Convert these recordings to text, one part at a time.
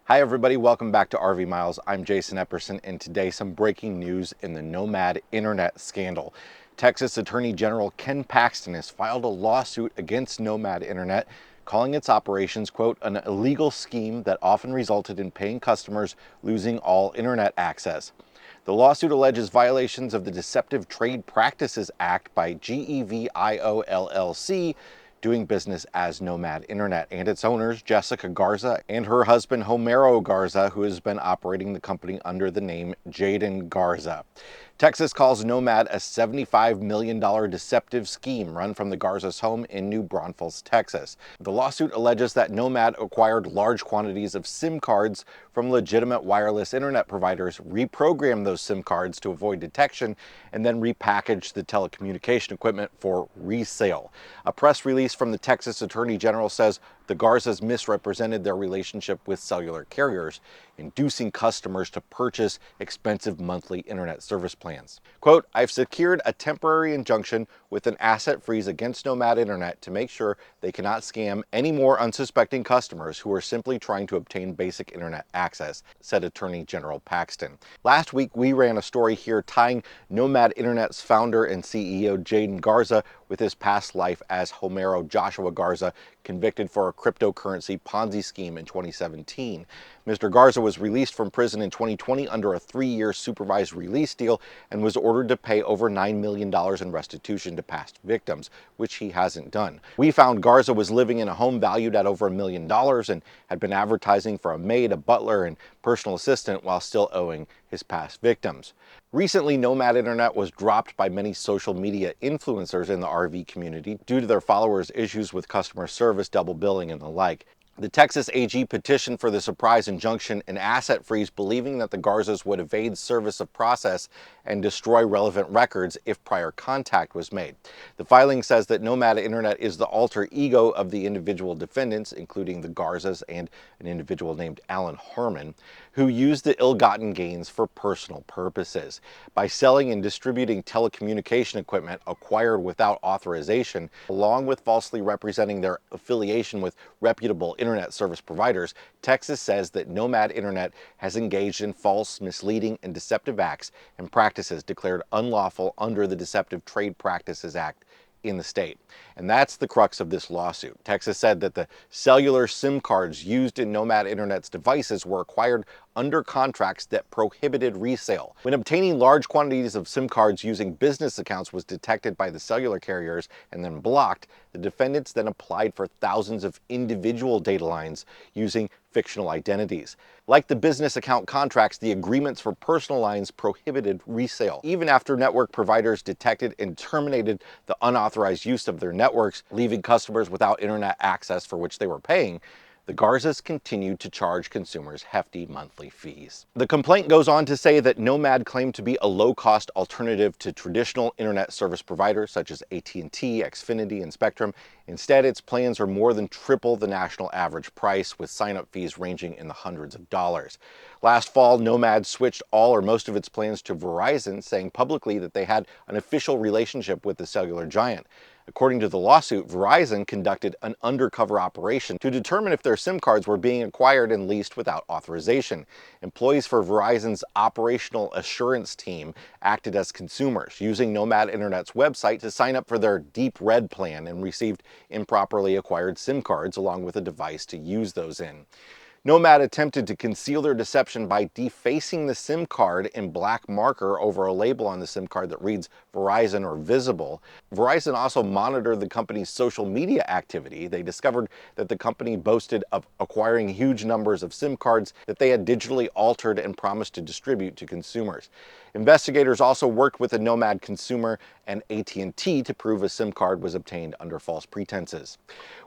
Hi everybody, welcome back to RV Miles. I'm Jason Epperson, and today some breaking news in the Nomad Internet scandal. Texas Attorney General Ken Paxton has filed a lawsuit against Nomad Internet, calling its operations, quote, an illegal scheme that often resulted in paying customers losing all internet access. The lawsuit alleges violations of the Deceptive Trade Practices Act by GEV IO LLC, doing business as Nomad Internet, and its owners, Jessica Garza and her husband, Homero Garza, who has been operating the company under the name Jayden Garza. Texas calls Nomad a $75 million deceptive scheme run from the Garza's home in New Braunfels, Texas. The lawsuit alleges that Nomad acquired large quantities of SIM cards from legitimate wireless internet providers, reprogrammed those SIM cards to avoid detection, and then repackaged the telecommunication equipment for resale. A press release from the Texas Attorney General says the Garzas misrepresented their relationship with cellular carriers, inducing customers to purchase expensive monthly internet service plans. Quote, I've secured a temporary injunction with an asset freeze against Nomad Internet to make sure they cannot scam any more unsuspecting customers who are simply trying to obtain basic internet access, said Attorney General Paxton. Last week, we ran a story here tying Nomad Internet's founder and CEO Jayden Garza with his past life as Homero Garza, convicted for a cryptocurrency Ponzi scheme in 2017. Mr. Garza was released from prison in 2020 under a 3-year supervised release deal and was ordered to pay over $9 million in restitution to past victims, which he hasn't done. We found Garza was living in a home valued at over $1 million and had been advertising for a maid, a butler, and personal assistant while still owing his past victims. Recently, Nomad Internet was dropped by many social media influencers in the RV community due to their followers' issues with customer service, double billing, and the like. The Texas AG petitioned for the surprise injunction and asset freeze, believing that the Garzas would evade service of process and destroy relevant records if prior contact was made. The filing says that Nomad Internet is the alter ego of the individual defendants, including the Garzas and an individual named Alan Harmon, who used the ill-gotten gains for personal purposes. By selling and distributing telecommunication equipment acquired without authorization, along with falsely representing their affiliation with reputable internet service providers, Texas says that Nomad Internet has engaged in false, misleading, and deceptive acts and practices declared unlawful under the Deceptive Trade Practices Act in the state. And that's the crux of this lawsuit. Texas said that the cellular SIM cards used in Nomad Internet's devices were acquired under contracts that prohibited resale. When obtaining large quantities of SIM cards using business accounts was detected by the cellular carriers and then blocked, the defendants then applied for thousands of individual data lines using fictional identities. Like the business account contracts, the agreements for personal lines prohibited resale. Even after network providers detected and terminated the unauthorized use of their networks, leaving customers without internet access for which they were paying, the Garzas continued to charge consumers hefty monthly fees. The complaint goes on to say that Nomad claimed to be a low-cost alternative to traditional internet service providers such as AT&T, Xfinity, and Spectrum. Instead, its plans are more than triple the national average price, with sign-up fees ranging in the hundreds of dollars. Last fall, Nomad switched all or most of its plans to Verizon, saying publicly that they had an official relationship with the cellular giant. According to the lawsuit, Verizon conducted an undercover operation to determine if their SIM cards were being acquired and leased without authorization. Employees for Verizon's operational assurance team acted as consumers, using Nomad Internet's website to sign up for their Deep Red plan and received improperly acquired SIM cards along with a device to use those in. Nomad attempted to conceal their deception by defacing the SIM card in black marker over a label on the SIM card that reads Verizon or Visible. Verizon also monitored the company's social media activity. They discovered that the company boasted of acquiring huge numbers of SIM cards that they had digitally altered and promised to distribute to consumers. Investigators also worked with a Nomad consumer and AT&T to prove a SIM card was obtained under false pretenses.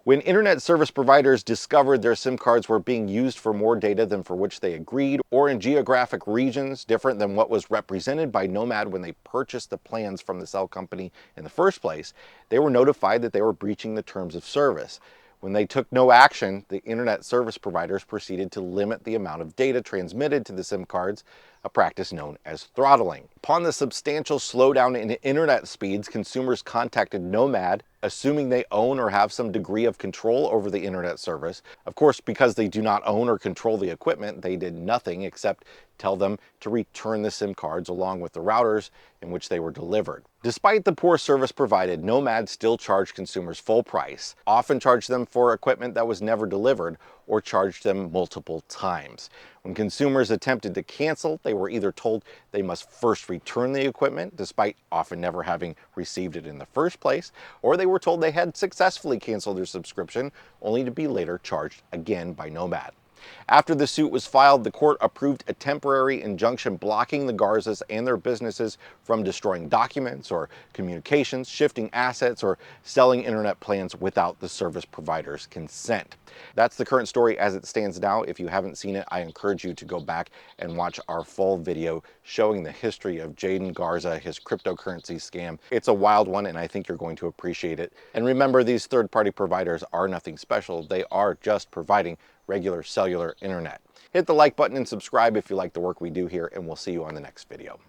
When internet service providers discovered their SIM cards were being used for more data than for which they agreed, or in geographic regions different than what was represented by Nomad when they purchased the plans from the cell company in the first place, they were notified that they were breaching the terms of service. When they took no action, the internet service providers proceeded to limit the amount of data transmitted to the SIM cards, a practice known as throttling. Upon the substantial slowdown in internet speeds, consumers contacted Nomad, assuming they own or have some degree of control over the internet service. Of course, because they do not own or control the equipment, they did nothing except tell them to return the SIM cards along with the routers in which they were delivered. Despite the poor service provided, Nomad still charged consumers full price, often charged them for equipment that was never delivered, or charged them multiple times. When consumers attempted to cancel, they were either told they must first return the equipment, despite often never having received it in the first place, or they were told they had successfully canceled their subscription, only to be later charged again by Nomad. After the suit was filed, the court approved a temporary injunction blocking the Garzas and their businesses from destroying documents or communications, shifting assets, or selling internet plans without the service provider's consent. That's the current story as it stands now. If you haven't seen it, I encourage you to go back and watch our full video showing the history of Jayden Garza, his cryptocurrency scam. It's a wild one, and I think you're going to appreciate it. And remember, these third-party providers are nothing special. They are just providing regular cellular internet. Hit the like button and subscribe if you like the work we do here, and we'll see you on the next video.